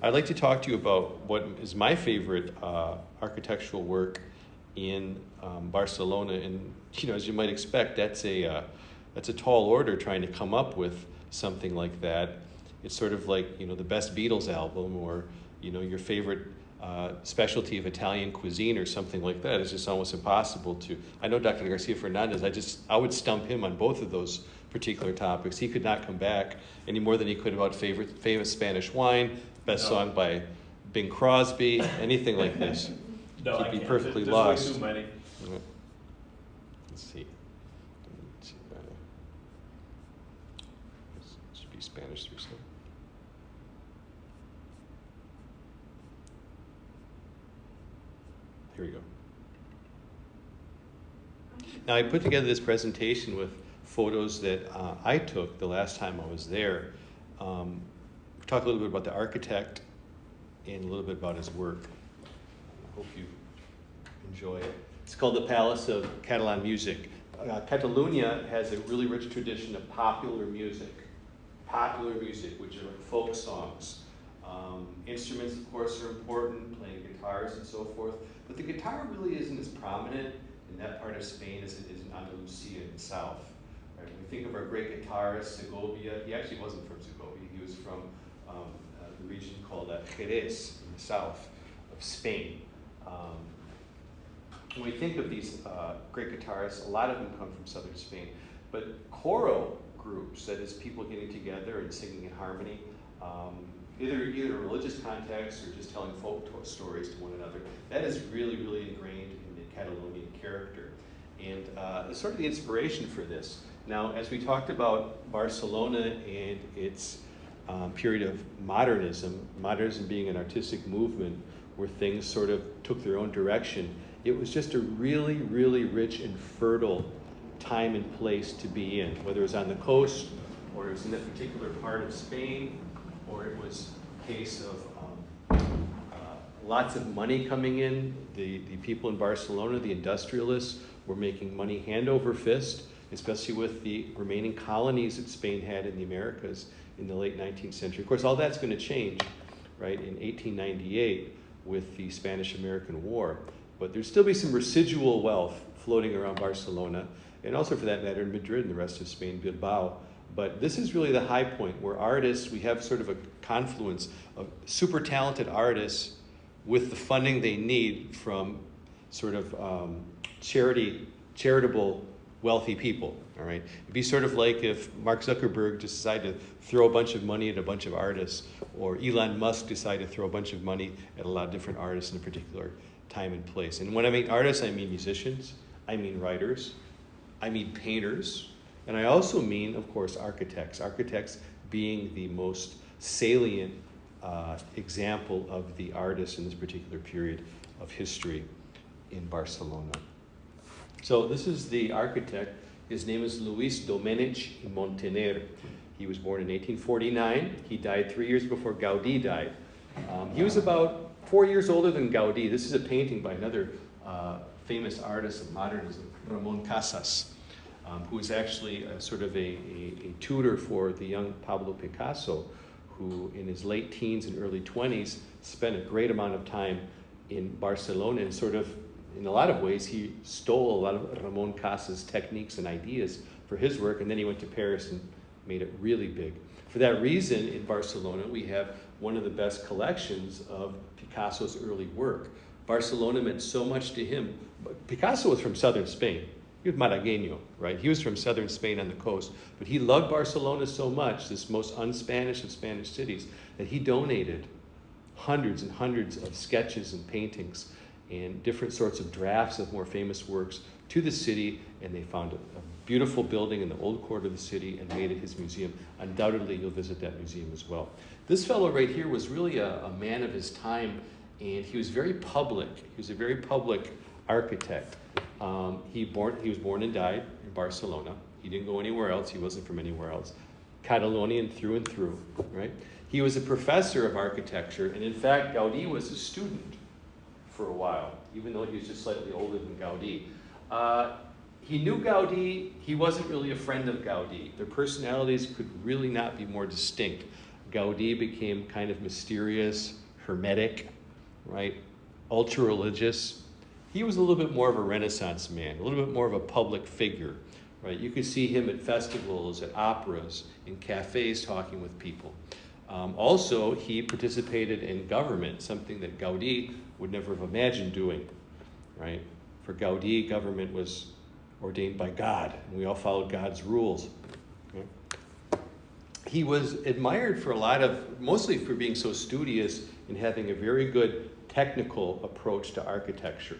I'd like to talk to you about what is my favorite architectural work in Barcelona. And as you might expect, that's a tall order trying to come up with something like that. It's sort of like the best Beatles album, or your favorite specialty of Italian cuisine or something like that. It's just almost impossible to. I know Dr. Garcia Fernandez. I would stump him on both of those particular topics. He could not come back any more than he could about famous Spanish wine, best song by Bing Crosby, anything like this. No, He'd be can't. perfectly There's lost. way too many. Let's see. It should be Spanish through some. Here we go. Now I put together this presentation with photos that I took the last time I was there. We'll talk a little bit about the architect and a little bit about his work. I hope you enjoy it. It's called the Palace of Catalan Music. Catalunya has a really rich tradition of popular music, which are like folk songs. Instruments, of course, are important, playing guitars and so forth, but the guitar really isn't as prominent in that part of Spain as it is in Andalusia in the south. Right? When we think of our great guitarist, Segovia, he actually wasn't from Segovia, he was from the region called Jerez in the south of Spain. When we think of these great guitarists, a lot of them come from southern Spain, but coro groups, that is people getting together and singing in harmony, either in a religious context or just telling folk stories to one another, that is really, really ingrained in the Catalonian character. And it's sort of the inspiration for this. Now, as we talked about Barcelona and its period of modernism being an artistic movement where things sort of took their own direction, it was just a really, really rich and fertile time and place to be in, whether it was on the coast or it was in that particular part of Spain, or it was a case of lots of money coming in. The people in Barcelona, the industrialists, were making money hand over fist, especially with the remaining colonies that Spain had in the Americas in the late 19th century. Of course, all that's going to change, right, in 1898 with the Spanish-American War. But there'd still be some residual wealth floating around Barcelona, and also for that matter in Madrid and the rest of Spain, Bilbao. But this is really the high point where artists, we have sort of a confluence of super talented artists with the funding they need from sort of charitable, wealthy people, all right? It'd be sort of like if Mark Zuckerberg just decided to throw a bunch of money at a bunch of artists, or Elon Musk decided to throw a bunch of money at a lot of different artists in a particular time and place. And when I mean artists, I mean musicians, I mean writers, I mean painters, and I also mean, of course, architects. Architects being the most salient example of the artists in this particular period of history in Barcelona. So this is the architect. His name is Lluís Domènech in Montenere. He was born in 1849. He died 3 years before Gaudí died. He was about 4 years older than Gaudí. This is a painting by another famous artist of modernism, Ramon Casas, who is actually sort of a tutor for the young Pablo Picasso, who in his late teens and early 20s spent a great amount of time in Barcelona, and sort of, in a lot of ways, he stole a lot of Ramon Casas' techniques and ideas for his work, and then he went to Paris and made it really big. For that reason, in Barcelona, we have one of the best collections of Picasso's early work. Barcelona meant so much to him. Picasso was from southern Spain. He was Malagueño, right? He was from southern Spain on the coast, but he loved Barcelona so much, this most un-Spanish of Spanish cities, that he donated hundreds and hundreds of sketches and paintings and different sorts of drafts of more famous works to the city, and they found a beautiful building in the old quarter of the city and made it his museum. Undoubtedly, you'll visit that museum as well. This fellow right here was really a man of his time, and he was very public. He was a very public architect. He was born and died in Barcelona. He didn't go anywhere else. He wasn't from anywhere else. Catalonian through and through, right? He was a professor of architecture, and in fact, Gaudí was a student for a while, even though he was just slightly older than Gaudí. He knew Gaudí. He wasn't really a friend of Gaudí. Their personalities could really not be more distinct. Gaudí became kind of mysterious, hermetic, right? Ultra-religious. He was a little bit more of a Renaissance man, a little bit more of a public figure, right? You could see him at festivals, at operas, in cafes talking with people. Also, he participated in government, something that Gaudí would never have imagined doing, right? For Gaudí, government was ordained by God, and we all followed God's rules. Okay? He was admired for mostly for being so studious and having a very good technical approach to architecture,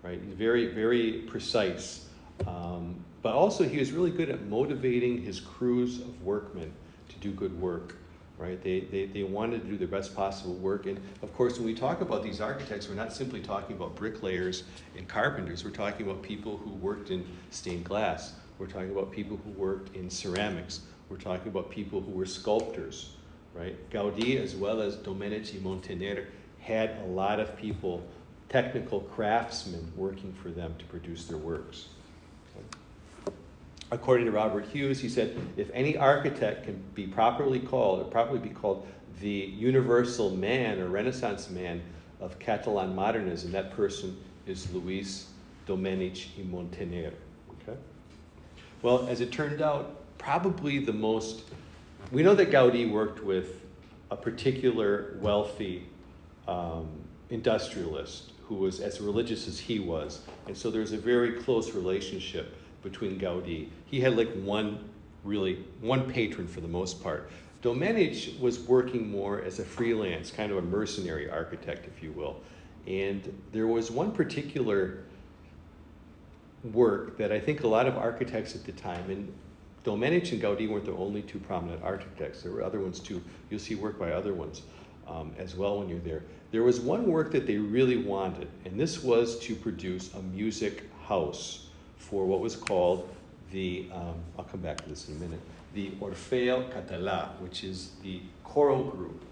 right? Very, very precise. But also he was really good at motivating his crews of workmen to do good work, right? They wanted to do the best possible work. And of course, when we talk about these architects, we're not simply talking about bricklayers and carpenters. We're talking about people who worked in stained glass. We're talking about people who worked in ceramics. We're talking about people who were sculptors, right? Gaudí, as well as Domenech and Montenere, had a lot of people, technical craftsmen, working for them to produce their works. Okay. According to Robert Hughes, he said, if any architect can be properly called, or properly be called the universal man or Renaissance man of Catalan modernism, that person is Lluís Domènech y Muntaner. Okay? Well, as it turned out, probably the most, we know that Gaudí worked with a particular wealthy industrialist who was as religious as he was. And so there's a very close relationship between Gaudí. He had like one patron for the most part. Domenech was working more as a freelance, kind of a mercenary architect, if you will. And there was one particular work that I think a lot of architects at the time, and Domenech and Gaudí weren't the only two prominent architects. There were other ones too. You'll see work by other ones as well when you're there. There was one work that they really wanted, and this was to produce a music house for what was called the, I'll come back to this in a minute, the Orfeo Catalan, which is the choral group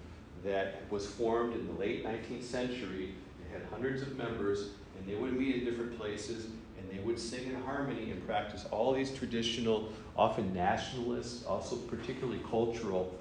that was formed in the late 19th century. It had hundreds of members, and they would meet in different places, and they would sing in harmony and practice all these traditional, often nationalist, also particularly cultural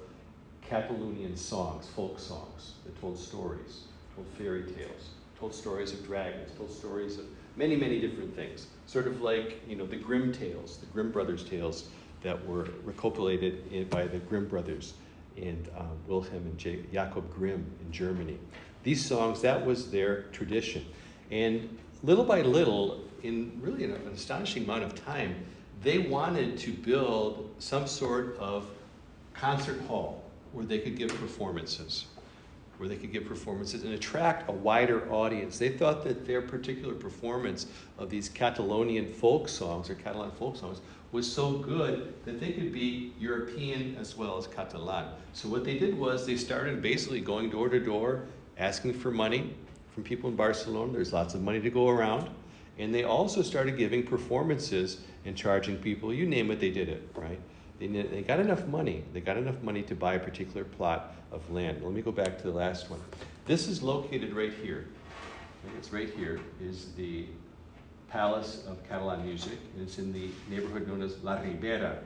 Catalonian songs, folk songs that told stories, told fairy tales, told stories of dragons, told stories of many, many different things. Sort of like, you know, the Grimm tales, the Grimm brothers tales that were recopilated by the Grimm brothers and Wilhelm and Jakob Grimm in Germany. These songs, that was their tradition. And little by little, in really an astonishing amount of time, they wanted to build some sort of concert hall where they could give performances, and attract a wider audience. They thought that their particular performance of these Catalonian folk songs, or Catalan folk songs, was so good that they could be European as well as Catalan. So what they did was they started basically going door to door, asking for money from people in Barcelona. There's lots of money to go around. And they also started giving performances and charging people, you name it, they did it, right? They got enough money. They got enough money to buy a particular plot of land. Let me go back to the last one. This is located right here. It's right here, is the Palace of Catalan Music, and it's in the neighborhood known as La Ribera,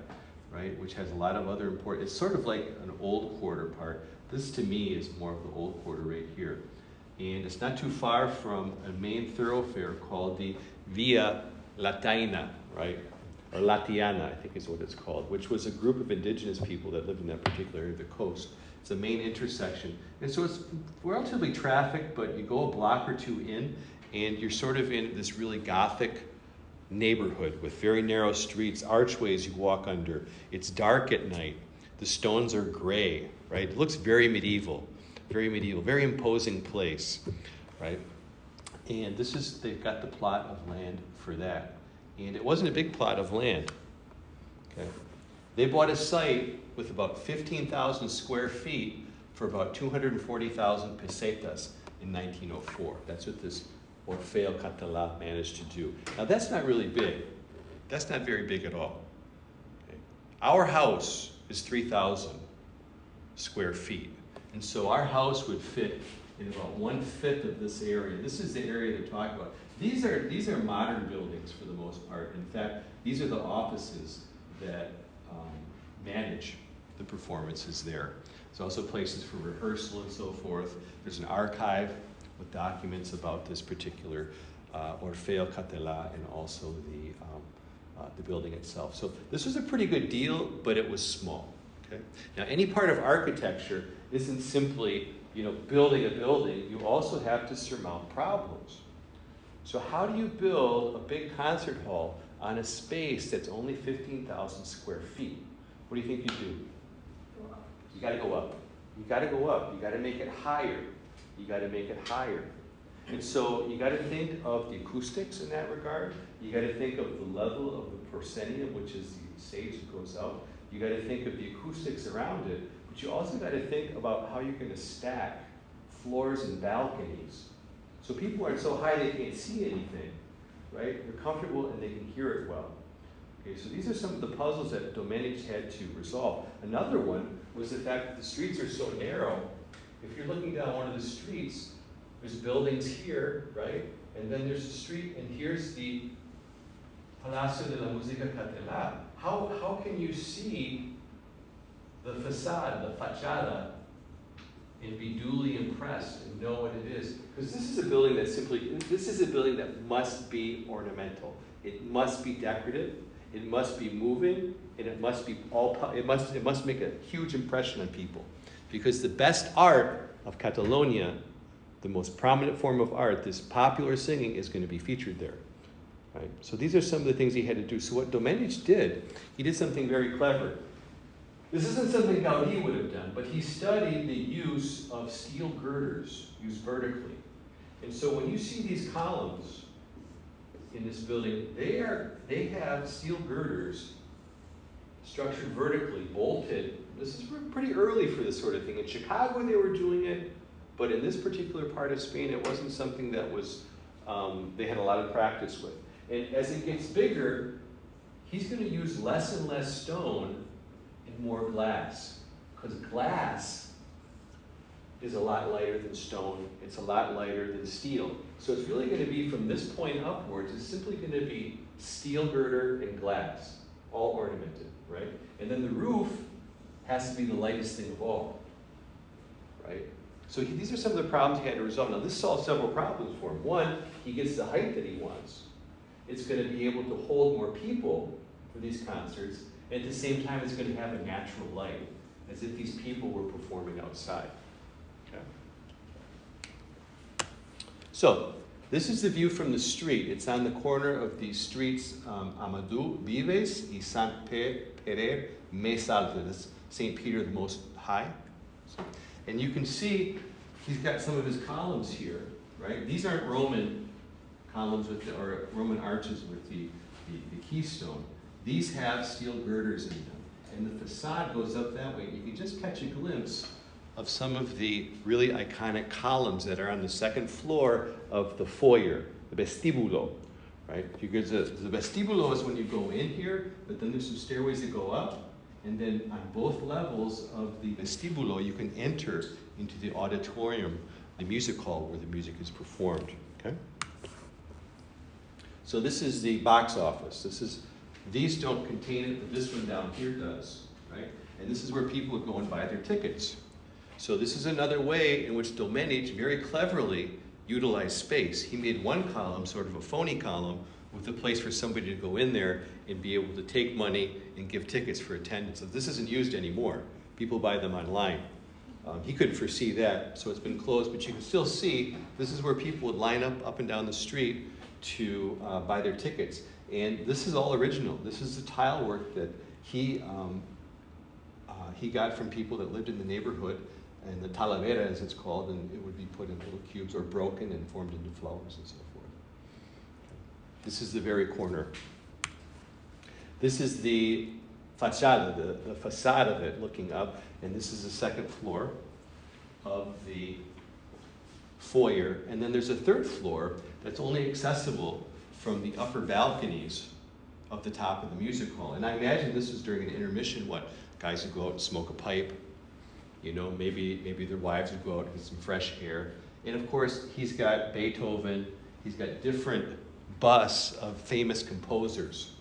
right, which has a lot of other important, it's sort of like an old quarter part. This to me is more of the old quarter right here. And it's not too far from a main thoroughfare called the Via Latina, right? Or Latiana, I think is what it's called, which was a group of indigenous people that lived in that particular area of the coast. It's the main intersection. And so it's relatively trafficked, but you go a block or two in, and you're sort of in this really Gothic neighborhood with very narrow streets, archways you walk under. It's dark at night. The stones are gray, right? It looks very medieval, very imposing place, right? And this is, they've got the plot of land for that. And it wasn't a big plot of land, okay? They bought a site with about 15,000 square feet for about 240,000 pesetas in 1904. That's what this Orfeo Catalan managed to do. Now that's not really big. That's not very big at all. Okay? Our house is 3,000 square feet. And so our house would fit in about 1/5 of this area. This is the area they're talking about. These are modern buildings for the most part. In fact, these are the offices that manage the performances there. There's also places for rehearsal and so forth. There's an archive with documents about this particular Orfeo Catalan and also the building itself. So this was a pretty good deal, but it was small. Okay? Now, any part of architecture isn't simply, building a building. You also have to surmount problems. So how do you build a big concert hall on a space that's only 15,000 square feet? What do you think you do? You got to go up. You got to go up. You got to make it higher. You got to make it higher. And so you got to think of the acoustics in that regard. You got to think of the level of the proscenium, which is the stage that goes out. You got to think of the acoustics around it, but you also got to think about how you're going to stack floors and balconies. So people aren't so high they can't see anything, right? They're comfortable and they can hear it well. Okay, so these are some of the puzzles that Domenech had to resolve. Another one was the fact that the streets are so narrow. If you're looking down one of the streets, there's buildings here, right? And then there's the street, and here's the Palacio de la Música Catalana. How can you see the facade, the fachada, and be duly impressed and know what it is? Because this is a building that must be ornamental. It must be decorative. It must be moving, and it must make a huge impression on people. Because the best art of Catalonia, the most prominent form of art, this popular singing, is going to be featured there. Right? So these are some of the things he had to do. So what Domenech did, he did something very clever. This isn't something Gaudi would have done, but he studied the use of steel girders used vertically. And so when you see these columns in this building, they have steel girders structured vertically, bolted. This is pretty early for this sort of thing. In Chicago, they were doing it, but in this particular part of Spain, it wasn't something that was they had a lot of practice with. And as it gets bigger, he's going to use less and less stone and more glass, because glass is a lot lighter than stone. It's a lot lighter than steel. So it's really going to be, from this point upwards, it's simply going to be steel girder and glass, all ornamented, right? And then the roof has to be the lightest thing of all, right? So these are some of the problems he had to resolve. Now, this solves several problems for him. One, he gets the height that he wants. It's going to be able to hold more people for these concerts. And at the same time, it's going to have a natural light, as if these people were performing outside. Okay. So this is the view from the street. It's on the corner of the streets Amadou Vives y Sant Pere Més Alto. That's St. Peter the Most High. And you can see he's got some of his columns here, right? These aren't Roman columns or Roman arches with the keystone. These have steel girders in them. And the facade goes up that way. You can just catch a glimpse of some of the really iconic columns that are on the second floor of the foyer, the vestibulo, right? Because the vestibulo is when you go in here, but then there's some stairways that go up. And then on both levels of the vestibulo, you can enter into the auditorium, the music hall where the music is performed, okay? So this is the box office. These don't contain it, but this one down here does, right? And this is where people would go and buy their tickets. So this is another way in which Domenech very cleverly utilized space. He made one column, sort of a phony column, with a place for somebody to go in there and be able to take money and give tickets for attendance. So this isn't used anymore. People buy them online. He couldn't foresee that, so it's been closed, but you can still see this is where people would line up and down the street to buy their tickets. And this is all original. This is the tile work that he got from people that lived in the neighborhood, and the talavera, as it's called, and it would be put in little cubes or broken and formed into flowers and so forth. This is the very corner. This is the fachada, the facade of it looking up, and this is the second floor of the foyer. And then there's a third floor that's only accessible from the upper balconies of the top of the music hall. And I imagine this was during an intermission, guys would go out and smoke a pipe, maybe their wives would go out and get some fresh air. And of course, he's got Beethoven, he's got different busts of famous composers.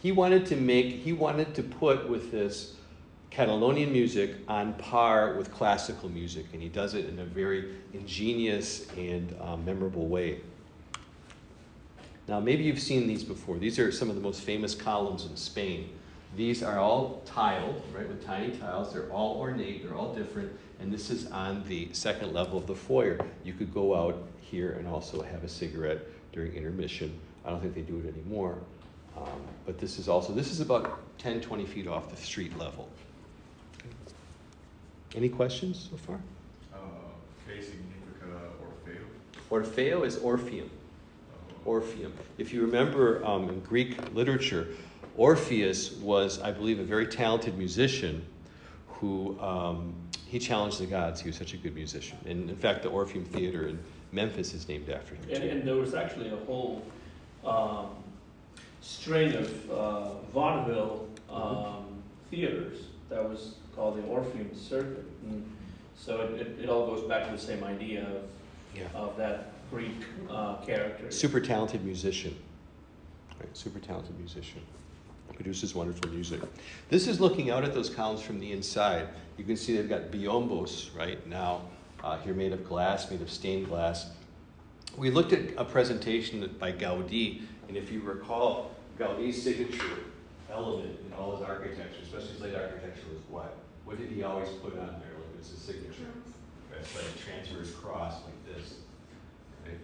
He wanted to put with this Catalonian music on par with classical music, and he does it in a very ingenious and memorable way. Now, maybe you've seen these before. These are some of the most famous columns in Spain. These are all tiled, right, with tiny tiles. They're all ornate, they're all different, and this is on the second level of the foyer. You could go out here and also have a cigarette during intermission. I don't think they do it anymore, but this is about 10, 20 feet off the street level. Any questions so far? ¿Qué significa Orfeo? Orfeo is Orpheum. Orpheum. If you remember in Greek literature, Orpheus was, I believe, a very talented musician who he challenged the gods. He was such a good musician. And in fact, the Orpheum Theater in Memphis is named after him. And there was actually a whole string of vaudeville theaters that was called the Orpheum Circuit. And so it all goes back to the same idea of that Greek character. Super talented musician. Right, super talented musician. Produces wonderful music. This is looking out at those columns from the inside. You can see they've got biombos right now here made of glass, made of stained glass. We looked at a presentation by Gaudí, and if you recall, Gaudí's signature element in all his architecture, especially his late architecture, was what? What did he always put on there? Like it was his signature. It's like a transverse cross like this. Right?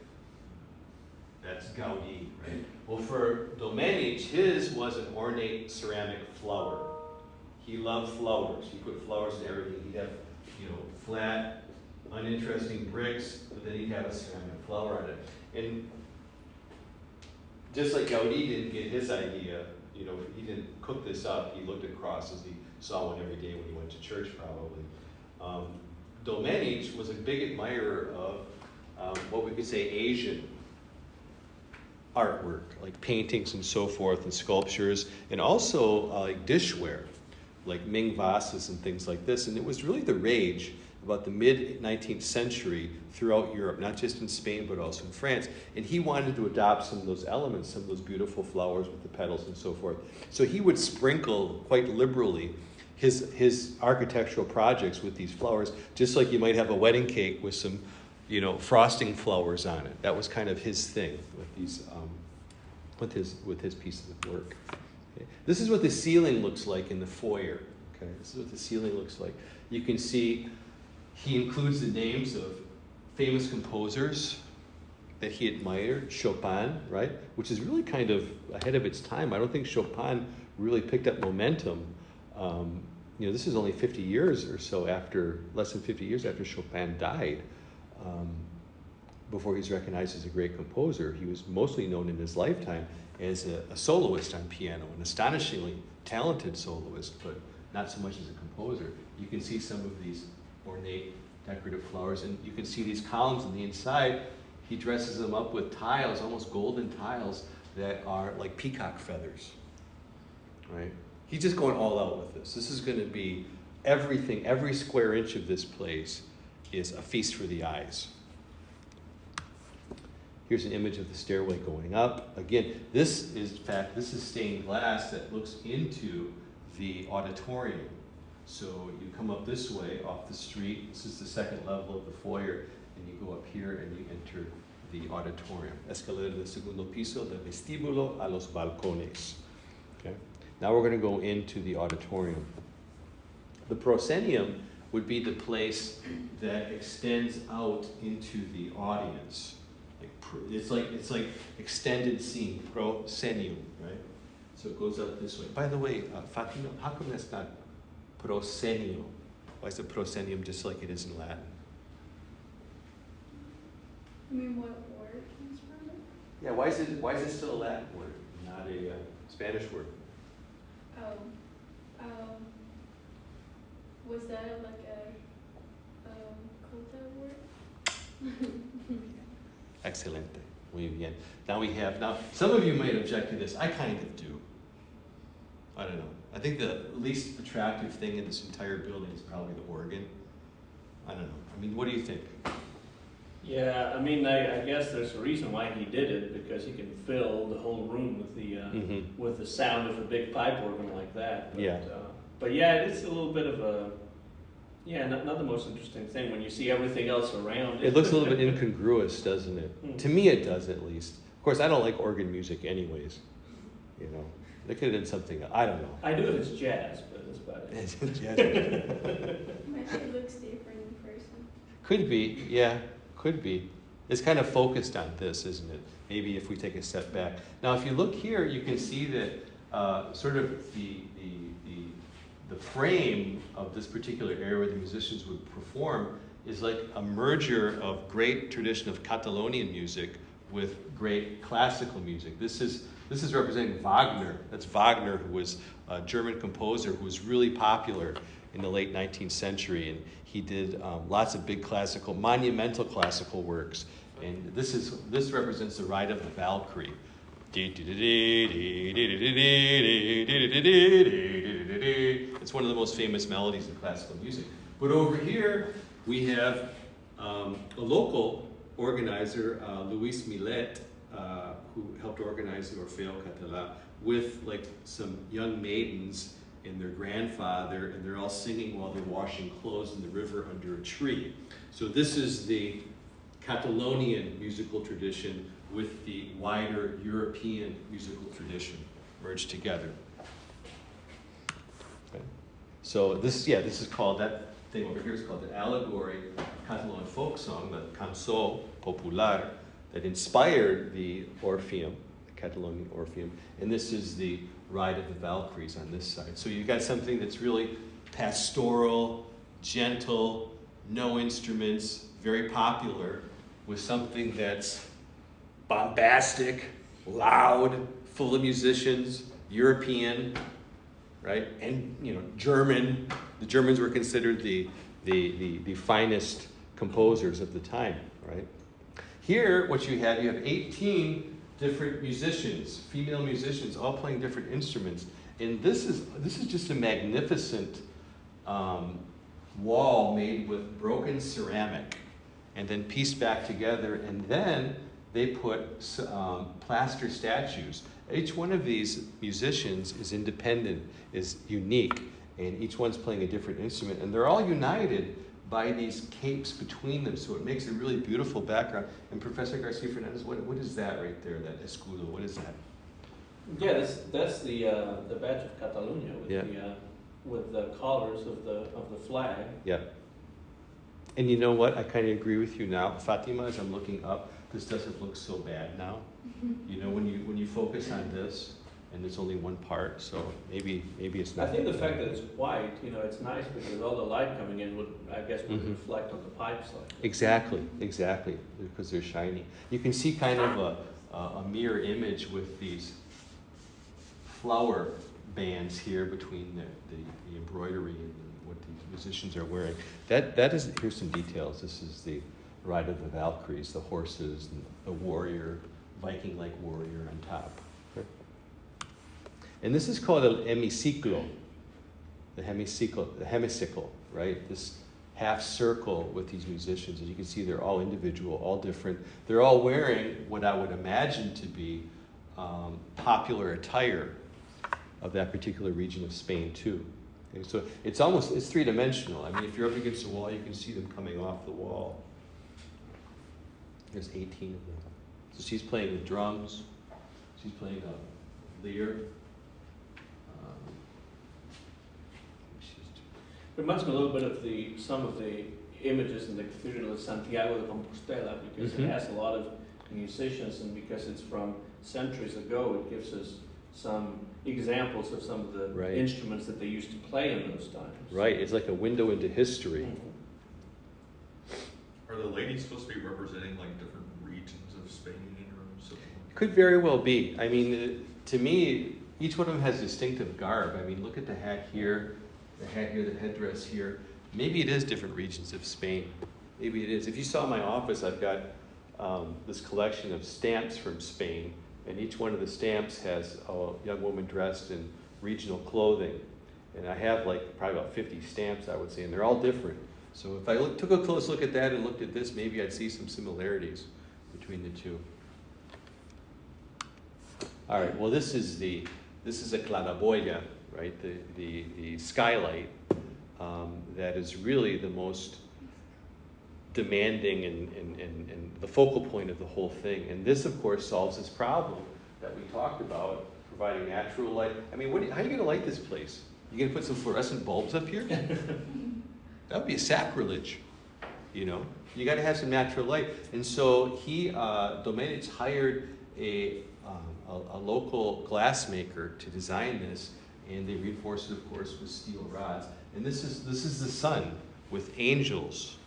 That's Gaudí, right? Well, for Domenech, his was an ornate ceramic flower. He loved flowers. He put flowers in everything. He'd have, flat, uninteresting bricks, but then he'd have a ceramic flower on it. And just like Gaudí didn't get his idea, he didn't cook this up. He looked at crosses. He saw one every day when he went to church, probably. Domenech was a big admirer of what we could say Asian artwork, like paintings and so forth, and sculptures, and also like dishware, like Ming vases and things like this. And it was really the rage about the mid-19th century throughout Europe, not just in Spain, but also in France. And he wanted to adopt some of those elements, some of those beautiful flowers with the petals and so forth. So he would sprinkle quite liberally his architectural projects with these flowers, just like you might have a wedding cake with some frosting flowers on it. That was kind of his thing with these, with his pieces of work. Okay. This is what the ceiling looks like in the foyer. Okay, this is what the ceiling looks like. You can see he includes the names of famous composers that he admired. Chopin, right, which is really kind of ahead of its time. I don't think Chopin really picked up momentum. This is only 50 years or so after, less than 50 years after Chopin died. Before he's recognized as a great composer. He was mostly known in his lifetime as a soloist on piano, an astonishingly talented soloist, but not so much as a composer. You can see some of these ornate decorative flowers, and you can see these columns on the inside. He dresses them up with tiles, almost golden tiles, that are like peacock feathers, right? He's just going all out with this. This is going to be everything, every square inch of this place is a feast for the eyes. Here's an image of the stairway going up. Again, this is stained glass that looks into the auditorium. So you come up this way off the street. This is the second level of the foyer, and you go up here and you enter the auditorium. Escalera del segundo piso, del vestíbulo a los balcones. Okay. Now we're going to go into the auditorium. The proscenium would be the place that extends out into the audience. It's like extended scene, proscenium, right? So it goes up this way. By the way, Fatima, how come that's not proscenio? Why is it proscenium just like it is in Latin? You mean what word comes from it? Yeah, why is it still a Latin word, not a Spanish word? Was that like a culta word? Excelente. Muy bien. Now some of you might object to this. I kind of do. I don't know. I think the least attractive thing in this entire building is probably the organ. I don't know. I mean, what do you think? Yeah, I mean, I guess there's a reason why he did it, because he can fill the whole room with the with the sound of a big pipe organ like that. But, Yeah. But yeah, it's a little bit of a, not the most interesting thing when you see everything else around it. It looks a little bit incongruous, doesn't it? To me, it does at least. Of course, I don't like organ music anyways. You know, they could have done something. I don't know. I do if it's jazz, but that's about it. It's jazz. Maybe it looks different in person. Could be, yeah, could be. It's kind of focused on this, isn't it? Maybe if we take a step back. Now, if you look here, you can see that sort of the frame of this particular area where the musicians would perform is like a merger of great tradition of Catalonian music with great classical music. This is representing Wagner. That's Wagner, who was a German composer who was really popular in the late 19th century, and he did lots of big classical, monumental classical works. And this represents the Ride of the Valkyrie. It's one of the most famous melodies in classical music. But over here, we have a local organizer, Lluís Domènech, who helped organize the Orfeo Catalan, with like some young maidens and their grandfather, and they're all singing while they're washing clothes in the river under a tree. So this is the Catalonian musical tradition with the wider European musical tradition merged together. Okay. So this is called, that thing over here is called the Allegory of Catalan folk song, the Cançó Popular, that inspired the Orpheum, the Catalonian Orpheum, and this is the Ride of the Valkyries on this side. So you've got something that's really pastoral, gentle, no instruments, very popular, with something that's bombastic, loud, full of musicians, European, right? And German. The Germans were considered the finest composers of the time, right? Here, what you have 18 different musicians, female musicians, all playing different instruments. And this is just a magnificent wall made with broken ceramic and then pieced back together, and then they put plaster statues. Each one of these musicians is independent, is unique, and each one's playing a different instrument, and they're all united by these capes between them, so it makes a really beautiful background. And Professor Garcia Fernandez, what is that right there, that escudo? What is that? Yeah, that's the badge of Catalonia with the colors of the flag. Yeah. And you know what? I kind of agree with you now, Fatima. As I'm looking up, this doesn't look so bad now. You know, when you focus on this, and it's only one part, so maybe it's not. I think the fact that it's white, it's nice because all the light coming in would reflect on the pipes like that. Exactly, because they're shiny. You can see kind of a mirror image with these flower bands here between the embroidery and what these musicians are wearing. Here's some details. This is the Ride of the Valkyries, the horses, and the warrior, Viking-like warrior on top. Okay. And this is called el hemiciclo, the hemicycle, right? This half circle with these musicians. As you can see, they're all individual, all different. They're all wearing what I would imagine to be popular attire of that particular region of Spain too. Okay, so it's three-dimensional. I mean, if you're up against the wall, you can see them coming off the wall. There's 18 of them. So she's playing the drums. She's playing a lyre. Reminds me a little bit of some of the images in the Cathedral of Santiago de Compostela, because it has a lot of musicians, and because it's from centuries ago, it gives us some examples of some of the instruments that they used to play in those times. Right, it's like a window into history. Are the ladies supposed to be representing like different regions of Spain or something? Could very well be. I mean, to me, each one of them has distinctive garb. I mean, look at the hat here, the headdress here. Maybe it is different regions of Spain. Maybe it is. If you saw my office, I've got this collection of stamps from Spain, and each one of the stamps has a young woman dressed in regional clothing. And I have like probably about 50 stamps, I would say, and they're all different. So if I took a close look at that and looked at this, maybe I'd see some similarities between the two. All right, well this is a claraboya, right? The skylight that is really the most demanding and the focal point of the whole thing. And this, of course, solves this problem that we talked about, providing natural light. I mean, how are you going to light this place? You going to put some fluorescent bulbs up here? That would be a sacrilege, you know. You got to have some natural light. And so Domenech hired a local glassmaker to design this, and they reinforced it, of course, with steel rods. And this is the sun with angels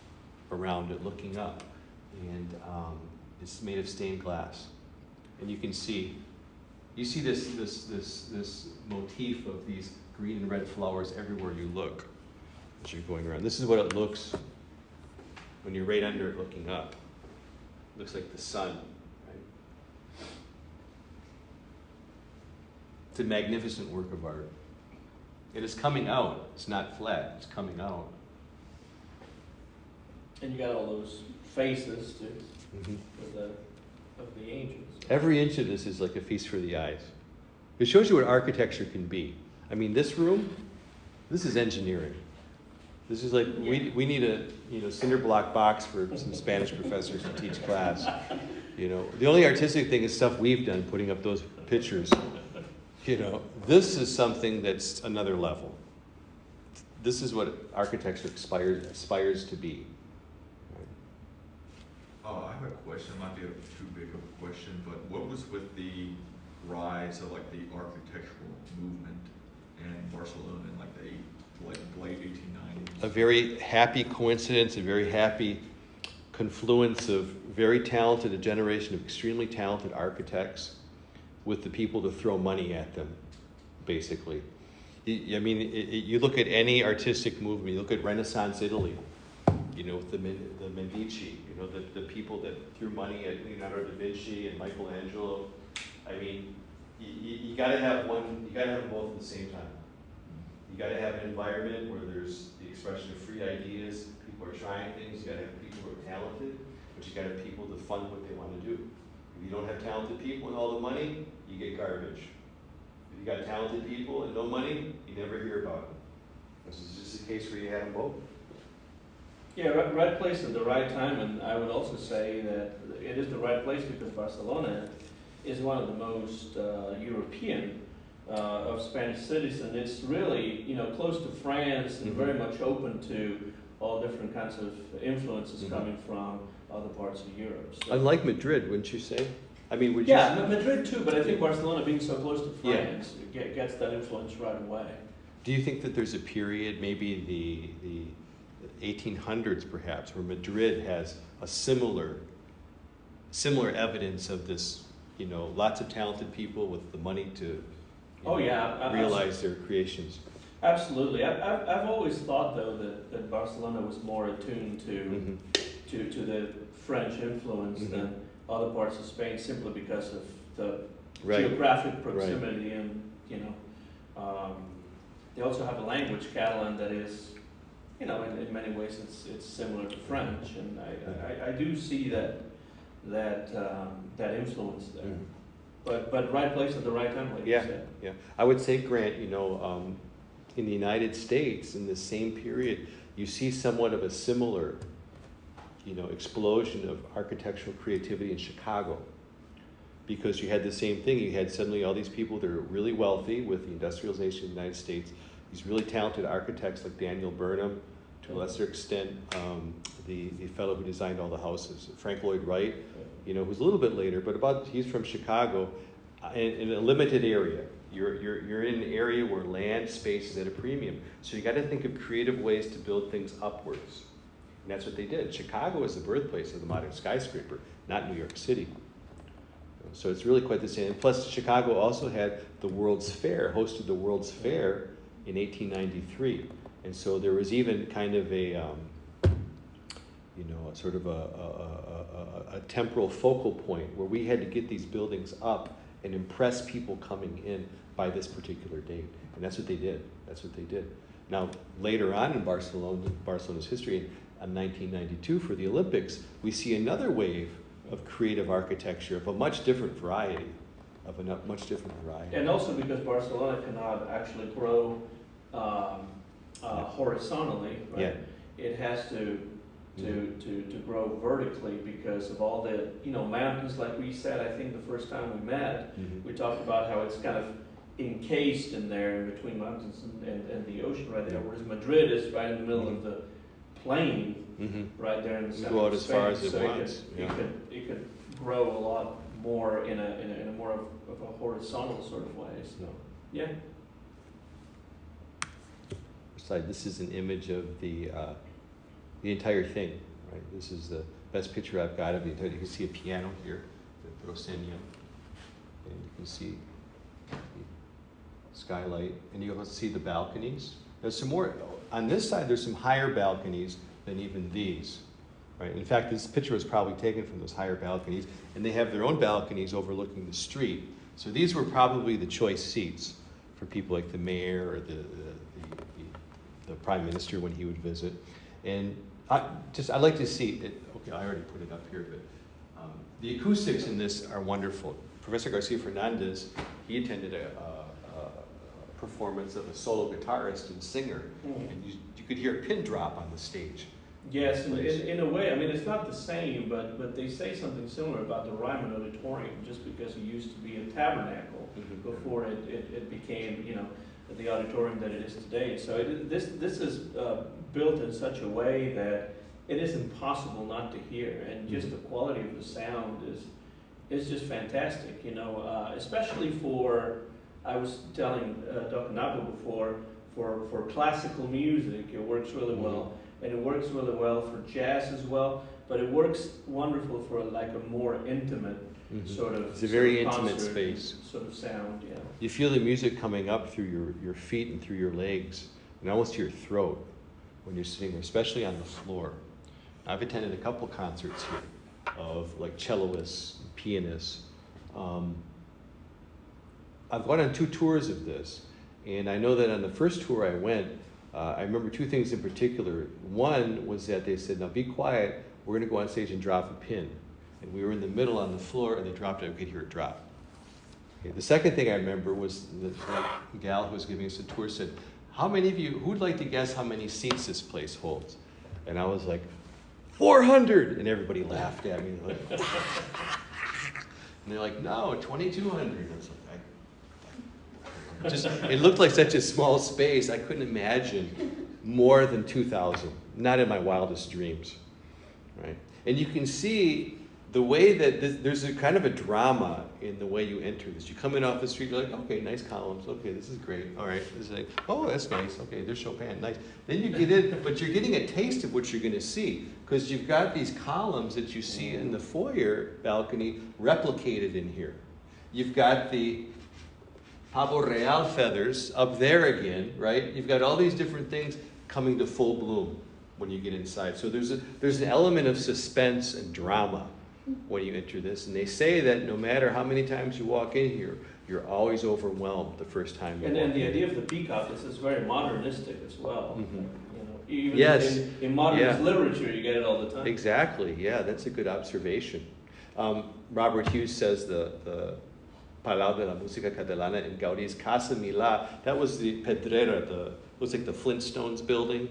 around it looking up, and it's made of stained glass. And you can see, this motif of these green and red flowers everywhere you look as you're going around. This is what it looks when you're right under it looking up. It looks like the sun, right? It's a magnificent work of art. It is coming out. It's not flat. It's coming out. And you got all those faces too, of the angels. Every inch of this is like a feast for the eyes. It shows you what architecture can be. I mean, this room, this is engineering. This is like, we need a cinder block box for some Spanish professors to teach class. You know, the only artistic thing is stuff we've done, putting up those pictures. You know, this is something that's another level. This is what architecture aspires to be. I have a question, it might be too big of a question, but what was with the rise of like the architectural movement in Barcelona in like the late 1890s? A very happy coincidence, a very happy confluence of a generation of extremely talented architects with the people to throw money at them, basically. I mean, you look at any artistic movement, you look at Renaissance Italy, you know, with the Medici, you know, the people that threw money at Leonardo da Vinci and Michelangelo. I mean, you got to have one. You got to have them both at the same time. You got to have an environment where there's the expression of free ideas. People are trying things. You got to have people who are talented, but you got to have people to fund what they want to do. If you don't have talented people and all the money, you get garbage. If you got talented people and no money, you never hear about them. This is just a case where you have them both. Yeah, right place at the right time, and I would also say that it is the right place because Barcelona is one of the most European of Spanish cities, and it's really, you know, close to France and very much open to all different kinds of influences coming from other parts of Europe. So. Unlike Madrid, wouldn't you say? I mean, would you? Yeah, Madrid too, but I think Barcelona, being so close to France, gets that influence right away. Do you think that there's a period, maybe the 1800s perhaps, where Madrid has a similar evidence of this, you know, lots of talented people with the money to realize their creations? Absolutely. I've always thought, though, that Barcelona was more attuned to the French influence than other parts of Spain, simply because of the geographic proximity and, you know, they also have a language, Catalan, that is, you know, in many ways it's similar to French, and I do see that influence there. But right place at the right time, like you said. Yeah, I would say, Grant, you know, in the United States, in the same period, you see somewhat of a similar, you know, explosion of architectural creativity in Chicago, because you had the same thing. You had suddenly all these people that are really wealthy with the industrialization of the United States, these really talented architects like Daniel Burnham, to a lesser extent, the fellow who designed all the houses, Frank Lloyd Wright, you know, who's a little bit later, but he's from Chicago, in a limited area. You're in an area where land space is at a premium. So you got to think of creative ways to build things upwards. And that's what they did. Chicago is the birthplace of the modern skyscraper, not New York City. So it's really quite the same. And plus, Chicago also had the World's Fair, hosted the World's Fair in 1893. And so there was even kind of a, you know, sort of a temporal focal point where we had to get these buildings up and impress people coming in by this particular date. And that's what they did. That's what they did. Now, later on in Barcelona's history, in 1992 for the Olympics, we see another wave of creative architecture of a much different variety, of a much different variety. And also because Barcelona cannot actually grow horizontally, right? Yeah. It has to grow vertically because of all the mountains. Like we said, I think the first time we met, we talked about how it's kind of encased in there in between mountains and the ocean right there. Whereas Madrid is right in the middle of the plain, right there in the center. Go out of as far as Spain. it wants. It could grow a lot more in a more of a horizontal sort of way. So yeah. This is an image of the entire thing, right? This is the best picture I've got of the entire. You can see a piano here, the Proscenium, and you can see the skylight, and you can see the balconies. There's some more on this side. There's some higher balconies than even these, right? In fact, this picture was probably taken from those higher balconies, and they have their own balconies overlooking the street. So these were probably the choice seats for people like the mayor or the prime minister when he would visit. And I'd like to see it. Okay, I already put it up here, but the acoustics in this are wonderful. Professor Garcia Fernandez, he attended a performance of a solo guitarist and singer, and you could hear a pin drop on the stage. Yes, in a way. I mean, it's not the same, but they say something similar about the Ryman Auditorium, just because it used to be a tabernacle before it became, the auditorium that it is today. So this is built in such a way that it is impossible not to hear, and just the quality of the sound is just fantastic. Especially for, I was telling Dr. Nappo before, for classical music, it works really well. And it works really well for jazz as well, but it works wonderful for like a more intimate sort of. It's a very intimate space. Sort of sound, yeah. You feel the music coming up through your feet and through your legs, and almost to your throat when you're sitting there, especially on the floor. I've attended a couple concerts here of like celloists, pianists. I've gone on 2 tours of this, and I know that on the first tour I went, I remember 2 things in particular. One was that they said, now be quiet, we're going to go on stage and drop a pin. And we were in the middle on the floor, and they dropped it, we could hear it drop. Okay. The second thing I remember was the gal who was giving us a tour said, how many of you, who'd like to guess how many seats this place holds? And I was like, 400! And everybody laughed at me. Like, and they're like, no, 2,200. I was like, it looked like such a small space. I couldn't imagine more than 2,000. Not in my wildest dreams, right? And you can see the way that there's a kind of a drama in the way you enter this. You come in off the street, you're like, okay, nice columns. Okay, this is great. All right, this is like, oh, that's nice. Okay, there's Chopin. Nice. Then you get in, but you're getting a taste of what you're going to see because you've got these columns that you see in the foyer balcony replicated in here. You've got the Pavo Real feathers up there again, right? You've got all these different things coming to full bloom when you get inside. So there's an element of suspense and drama when you enter this. And they say that no matter how many times you walk in here, you're always overwhelmed the first time you walk in. And then the idea of the peacock is very modernistic as well. Even yes. in modernist literature, you get it all the time. Exactly, yeah, that's a good observation. Robert Hughes says the Palau de la Música Catalana in Gaudi's Casa Milà, that was the Pedrera, looks like the Flintstones building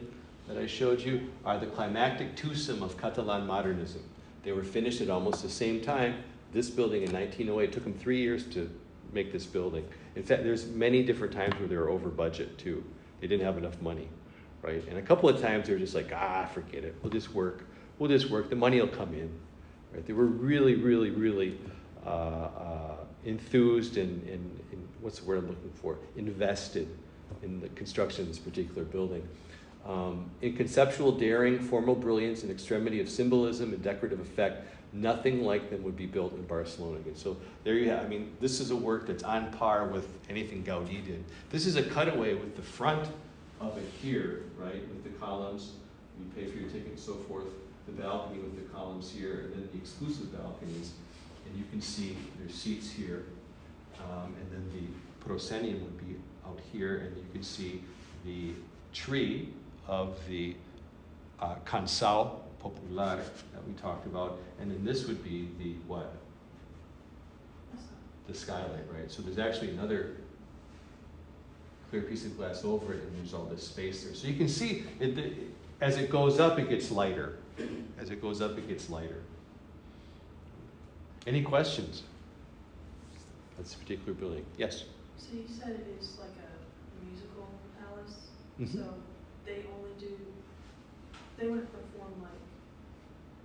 that I showed you, are the climactic twosome of Catalan modernism. They were finished at almost the same time. This building in 1908, it took them 3 years to make this building. In fact, there's many different times where they were over budget too. They didn't have enough money, right? And a couple of times they were just like, forget it, we'll just work, the money will come in, right? They were really, really, really enthused and what's the word I'm looking for? Invested in the construction of this particular building. In conceptual daring, formal brilliance, and extremity of symbolism and decorative effect, nothing like them would be built in Barcelona again. So there you have, this is a work that's on par with anything Gaudí did. This is a cutaway with the front of it here, right, with the columns. You pay for your ticket and so forth. The balcony with the columns here, and then the exclusive balconies. And you can see there's seats here. And then the Proscenium would be out here, and you can see the tree of the Cansao Popular that we talked about, and then this would be the what? the skylight, right? So there's actually another clear piece of glass over it, and there's all this space there. So you can see, as it goes up, it gets lighter. As it goes up, it gets lighter. Any questions? That's a particular building. Yes? So you said it is like a musical palace, Mhm. so they only do, they wouldn't perform like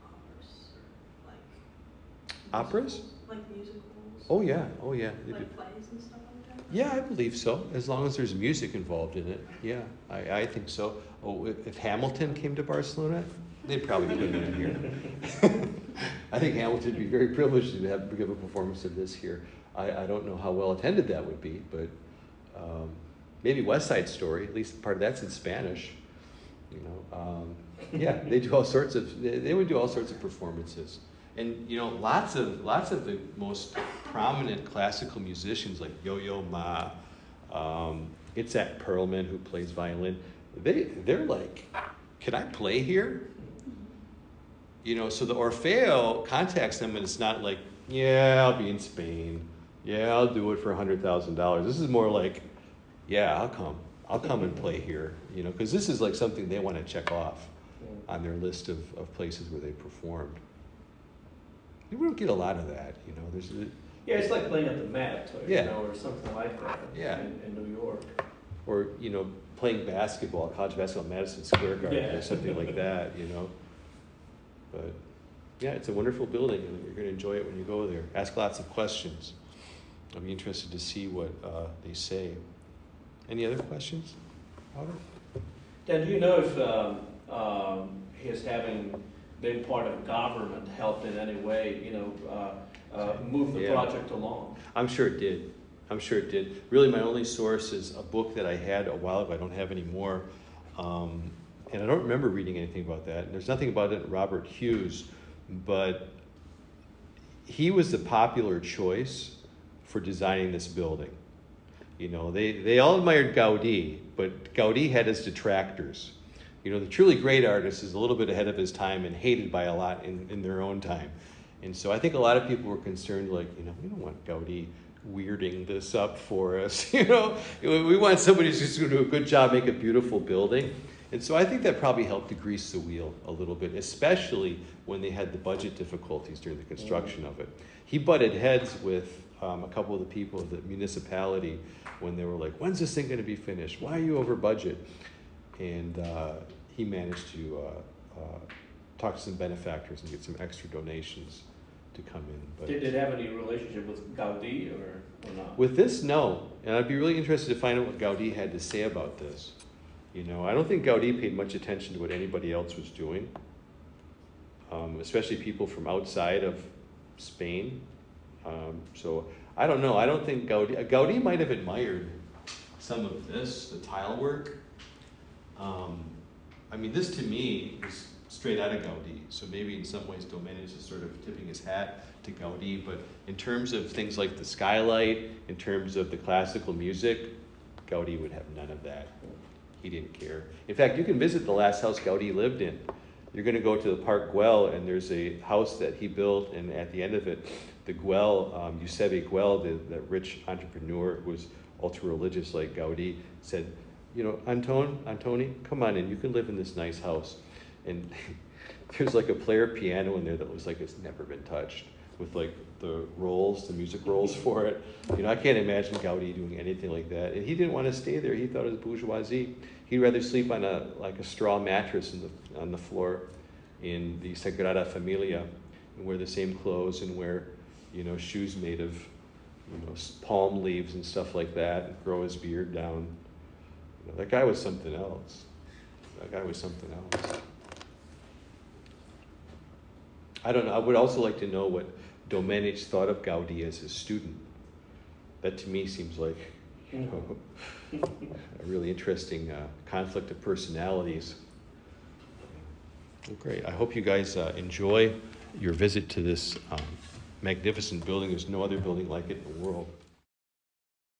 operas or like Operas? musicals? Like musicals? Oh yeah, oh yeah. They do. Like plays and stuff like that? Yeah, I believe so, as long as there's music involved in it. Yeah, I think so. Oh, if Hamilton came to Barcelona, they'd probably put it in here. I think Hamilton would be very privileged to give a performance of this here. I don't know how well attended that would be, but maybe West Side Story, at least part of that's in Spanish. You know, yeah, they do all sorts of, they would do all sorts of performances. And you know, lots of the most prominent classical musicians like Yo-Yo Ma, Itzhak Perlman, who plays violin, they're like, can I play here? You know, so the Orfeo contacts them, and it's not like, yeah, I'll be in Spain. Yeah, I'll do it for $100,000. This is more like, yeah, I'll come and play here. You know, because this is like something they want to check off on their list of places where they performed. We don't get a lot of that, you know. Yeah, it's like playing at the Met, or, Yeah. you know, or something like that. Yeah. In New York. Or, you know, playing basketball, college basketball, Madison Square Garden, Yeah. or something like that, you know. But yeah, it's a wonderful building, and you're going to enjoy it when you go there. Ask lots of questions. I'll be interested to see what they say. Any other questions? Dan, do you know if his having been part of government helped in any way, you know, move the Yeah. project along? I'm sure it did. I'm sure it did. Really, my only source is a book that I had a while ago. I don't have any more. And I don't remember reading anything about that. And there's nothing about it in Robert Hughes, but he was the popular choice for designing this building. You know, they all admired Gaudí, but Gaudí had his detractors. You know, the truly great artist is a little bit ahead of his time and hated by a lot in their own time. And so I think a lot of people were concerned, like, you know, we don't want Gaudí weirding this up for us. You know, we want somebody who's just going to do a good job, make a beautiful building. And so I think that probably helped to grease the wheel a little bit, especially when they had the budget difficulties during the construction of it. He butted heads with a couple of the people of the municipality when they were like, when's this thing going to be finished? Why are you over budget? And he managed to talk to some benefactors and get some extra donations to come in. But Did it have any relationship with Gaudí or not? with this, no. And I'd be really interested to find out what Gaudí had to say about this. You know, I don't think Gaudí paid much attention to what anybody else was doing, especially people from outside of Spain. So I don't know. I don't think Gaudí might have admired some of this, the tile work. I mean, this to me is straight out of Gaudí. So maybe in some ways Domenech is sort of tipping his hat to Gaudí. But in terms of things like the skylight, in terms of the classical music, Gaudí would have none of that. He didn't care. In fact, you can visit the last house Gaudí lived in. You're going to go to the Park Güell, and there's a house that he built, and at the end of it, the Güell, Eusebio Güell, the rich entrepreneur who was ultra-religious like Gaudí, said, you know, Antoni, come on in, you can live in this nice house. And there's like a player piano in there that looks like it's never been touched, with like the rolls, the music rolls for it. You know, I can't imagine Gaudí doing anything like that. And he didn't want to stay there. He thought it was bourgeoisie. He'd rather sleep on a straw mattress on the floor in the Sagrada Familia, and wear the same clothes and wear, you know, shoes made of, you know, palm leaves and stuff like that, and grow his beard down. You know, that guy was something else. That guy was something else. I don't know. I would also like to know what Domenech thought of Gaudí as his student. That to me seems like, you know, a really interesting conflict of personalities. Well, great. I hope you guys enjoy your visit to this magnificent building. There's no other building like it in the world.